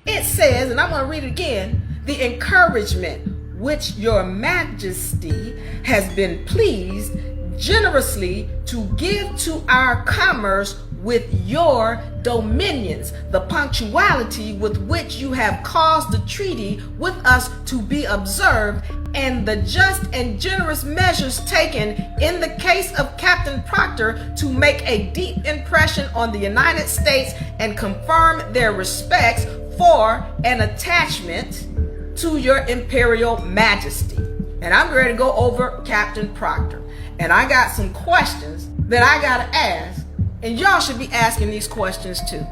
It says, and I'm going to read it again, the encouragement which your majesty has been pleased generously to give to our commerce with your dominions, the punctuality with which you have caused the treaty with us to be observed, and the just and generous measures taken in the case of Captain Proctor to make a deep impression on the United States and confirm their respects for an attachment to your imperial majesty. And I'm ready to go over Captain Proctor. And I got some questions that I got to ask, and y'all should be asking these questions too.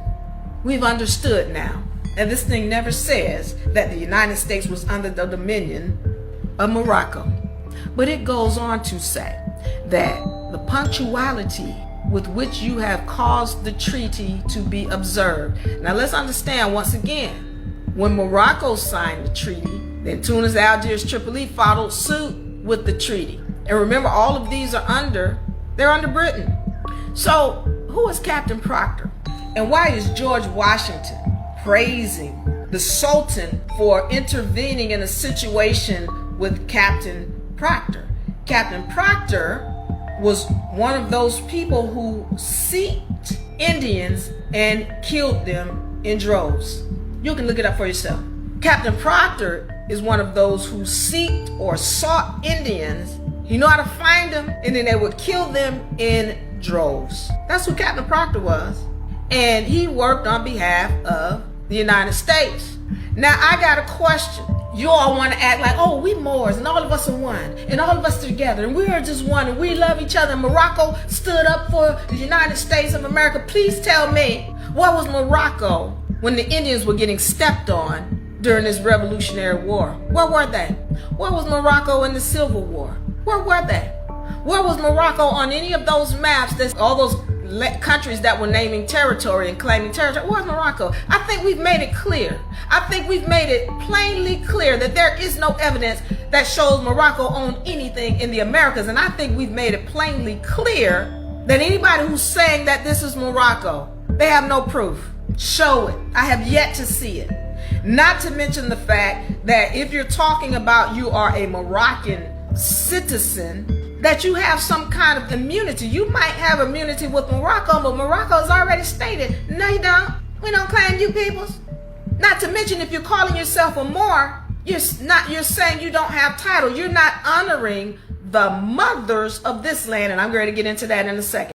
We've understood now, and this thing never says that the United States was under the dominion of Morocco. But it goes on to say that the punctuality with which you have caused the treaty to be observed. Now let's understand once again, when Morocco signed the treaty, then Tunis, Algiers, Tripoli followed suit with the treaty. And remember, all of these are under Britain. So who is Captain Proctor? And why is George Washington praising the Sultan for intervening in a situation with Captain Proctor? Captain Proctor was one of those people who seeked Indians and killed them in droves. You can look it up for yourself. Captain Proctor is one of those who seeked or sought Indians. He knew how to find them, and then they would kill them in droves. That's who Captain Proctor was. And he worked on behalf of the United States. Now, I got a question. You all want to act like, oh, we Moors, and all of us are one, and all of us together, and we are just one, and we love each other, and Morocco stood up for the United States of America. Please tell me, where was Morocco when the Indians were getting stepped on during this Revolutionary War? Where were they? Where was Morocco in the Civil War? Where were they? Where was Morocco on any of those maps, that's all those countries that were naming territory and claiming territory? Where's Morocco? I think we've made it clear. I think we've made it plainly clear that there is no evidence that shows Morocco owned anything in the Americas. And I think we've made it plainly clear that anybody who's saying that this is Morocco, they have no proof. Show it. I have yet to see it. Not to mention the fact that if you're talking about you are a Moroccan citizen, that you have some kind of immunity. You might have immunity with Morocco, but Morocco has already stated, no you don't. We don't claim you peoples. Not to mention, if you're calling yourself a Moor, you're saying you don't have title. You're not honoring the mothers of this land, and I'm going to get into that in a second.